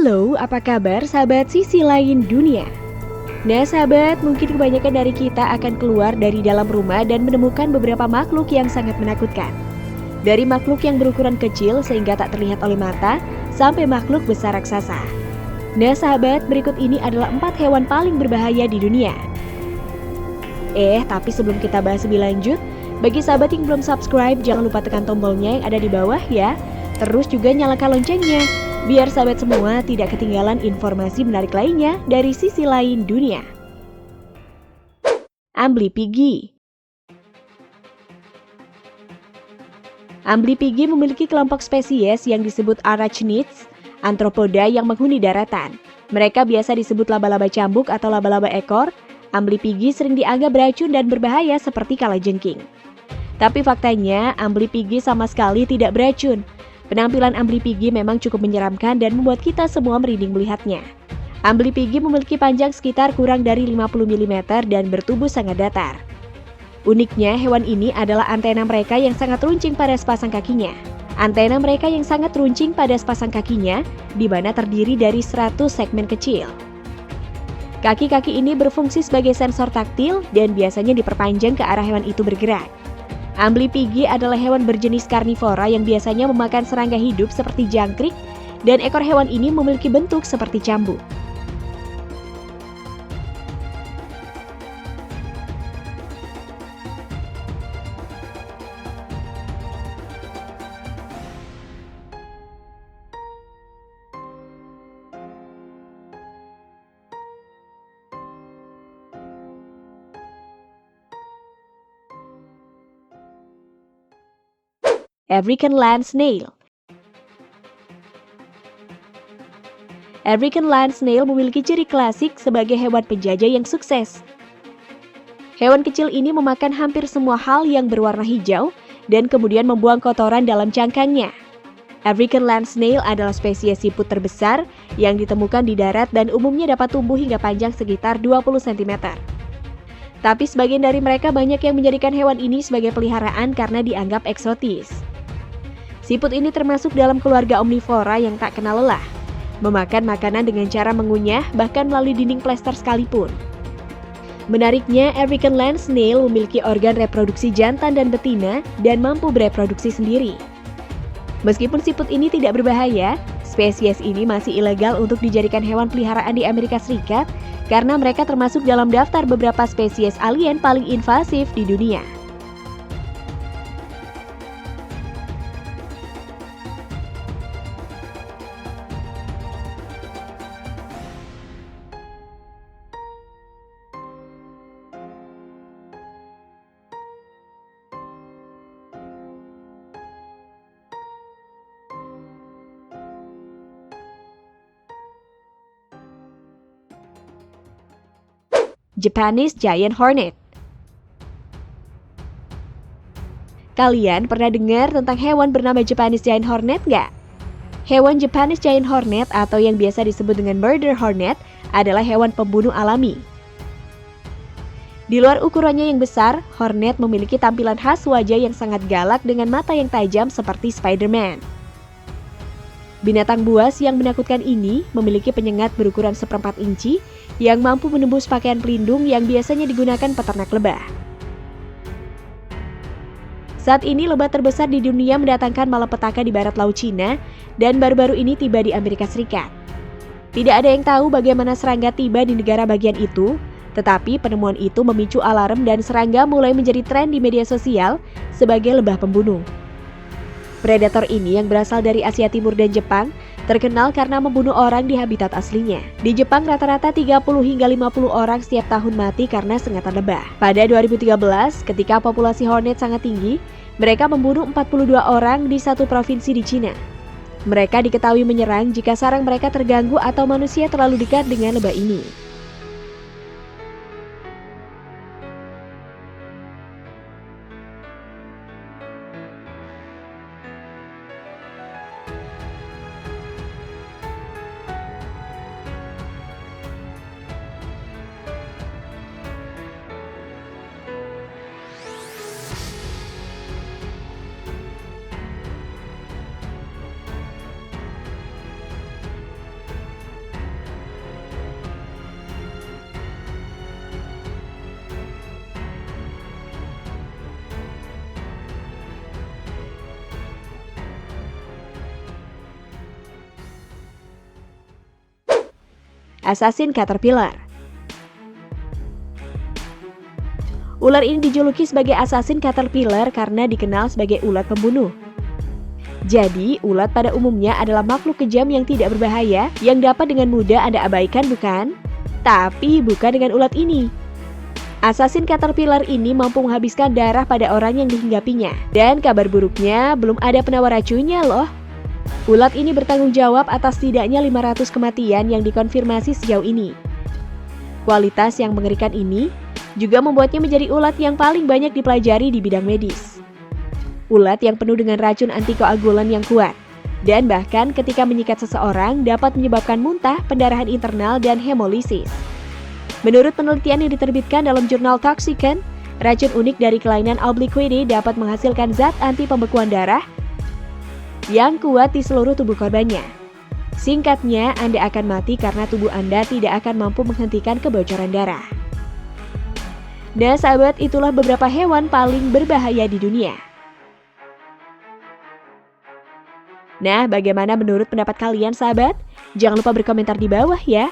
Halo, apa kabar sahabat sisi lain dunia? Nah sahabat, mungkin kebanyakan dari kita akan keluar dari dalam rumah dan menemukan beberapa makhluk yang sangat menakutkan. Dari makhluk yang berukuran kecil sehingga tak terlihat oleh mata, sampai makhluk besar raksasa. Nah sahabat, berikut ini adalah 4 hewan paling berbahaya di dunia. Tapi sebelum kita bahas lebih lanjut, bagi sahabat yang belum subscribe, jangan lupa tekan tombolnya yang ada di bawah ya. Terus juga nyalakan loncengnya, biar sahabat semua tidak ketinggalan informasi menarik lainnya dari sisi lain dunia. Amblypygi. Amblypygi memiliki kelompok spesies yang disebut arachnids, antropoda yang menghuni daratan. Mereka biasa disebut laba-laba cambuk atau laba-laba ekor. Amblypygi sering dianggap beracun dan berbahaya seperti kalajengking. Tapi faktanya, Amblypygi sama sekali tidak beracun. Penampilan Amblypygi memang cukup menyeramkan dan membuat kita semua merinding melihatnya. Amblypygi memiliki panjang sekitar kurang dari 50 mm dan bertubuh sangat datar. Uniknya, hewan ini adalah antena mereka yang sangat runcing pada sepasang kakinya. Antena mereka yang sangat runcing pada sepasang kakinya, di mana terdiri dari 100 segmen kecil. Kaki-kaki ini berfungsi sebagai sensor taktil dan biasanya diperpanjang ke arah hewan itu bergerak. Amblypygi adalah hewan berjenis karnivora yang biasanya memakan serangga hidup seperti jangkrik, dan ekor hewan ini memiliki bentuk seperti cambuk. African land snail. African land snail memiliki ciri klasik sebagai hewan penjajah yang sukses. Hewan kecil ini memakan hampir semua hal yang berwarna hijau dan kemudian membuang kotoran dalam cangkangnya. African land snail adalah spesies siput terbesar yang ditemukan di darat dan umumnya dapat tumbuh hingga panjang sekitar 20 cm. Tapi sebagian dari mereka banyak yang menjadikan hewan ini sebagai peliharaan karena dianggap eksotis. Siput ini termasuk dalam keluarga omnivora yang tak kenal lelah, memakan makanan dengan cara mengunyah bahkan melalui dinding plester sekalipun. Menariknya, African land snail memiliki organ reproduksi jantan dan betina dan mampu bereproduksi sendiri. Meskipun siput ini tidak berbahaya, spesies ini masih ilegal untuk dijadikan hewan peliharaan di Amerika Serikat karena mereka termasuk dalam daftar beberapa spesies alien paling invasif di dunia. Japanese Giant Hornet. Kalian pernah dengar tentang hewan bernama Japanese Giant Hornet nggak? Hewan Japanese Giant Hornet atau yang biasa disebut dengan murder hornet adalah hewan pembunuh alami. Di luar ukurannya yang besar, hornet memiliki tampilan khas wajah yang sangat galak dengan mata yang tajam seperti Spider-Man. Binatang buas yang menakutkan ini memiliki penyengat berukuran 1/4 inci yang mampu menembus pakaian pelindung yang biasanya digunakan peternak lebah. Saat ini lebah terbesar di dunia mendatangkan malapetaka di barat laut Cina dan baru-baru ini tiba di Amerika Serikat. Tidak ada yang tahu bagaimana serangga tiba di negara bagian itu, tetapi penemuan itu memicu alarm dan serangga mulai menjadi tren di media sosial sebagai lebah pembunuh. Predator ini yang berasal dari Asia Timur dan Jepang terkenal karena membunuh orang di habitat aslinya. Di Jepang rata-rata 30 hingga 50 orang setiap tahun mati karena sengatan lebah. Pada 2013, ketika populasi hornet sangat tinggi, mereka membunuh 42 orang di satu provinsi di Cina. Mereka diketahui menyerang jika sarang mereka terganggu atau manusia terlalu dekat dengan lebah ini. assassin caterpillar. Ular ini dijuluki sebagai assassin caterpillar karena dikenal sebagai ulat pembunuh. Jadi, ulat pada umumnya adalah makhluk kejam yang tidak berbahaya yang dapat dengan mudah Anda abaikan, bukan? Tapi bukan dengan ulat ini. Assassin caterpillar ini mampu menghabiskan darah pada orang yang dihinggapinya. Dan kabar buruknya, belum ada penawar racunnya loh. Ulat ini bertanggung jawab atas setidaknya 500 kematian yang dikonfirmasi sejauh ini. Kualitas yang mengerikan ini juga membuatnya menjadi ulat yang paling banyak dipelajari di bidang medis. Ulat yang penuh dengan racun antikoagulan yang kuat, dan bahkan ketika menyikat seseorang dapat menyebabkan muntah, pendarahan internal, dan hemolisis. Menurut penelitian yang diterbitkan dalam jurnal Toxicon, racun unik dari kelainan obliquity dapat menghasilkan zat anti pembekuan darah yang kuat di seluruh tubuh korbannya. Singkatnya, Anda akan mati karena tubuh Anda tidak akan mampu menghentikan kebocoran darah. Nah sahabat, itulah beberapa hewan paling berbahaya di dunia. Nah, bagaimana menurut pendapat kalian sahabat? Jangan lupa berkomentar di bawah ya.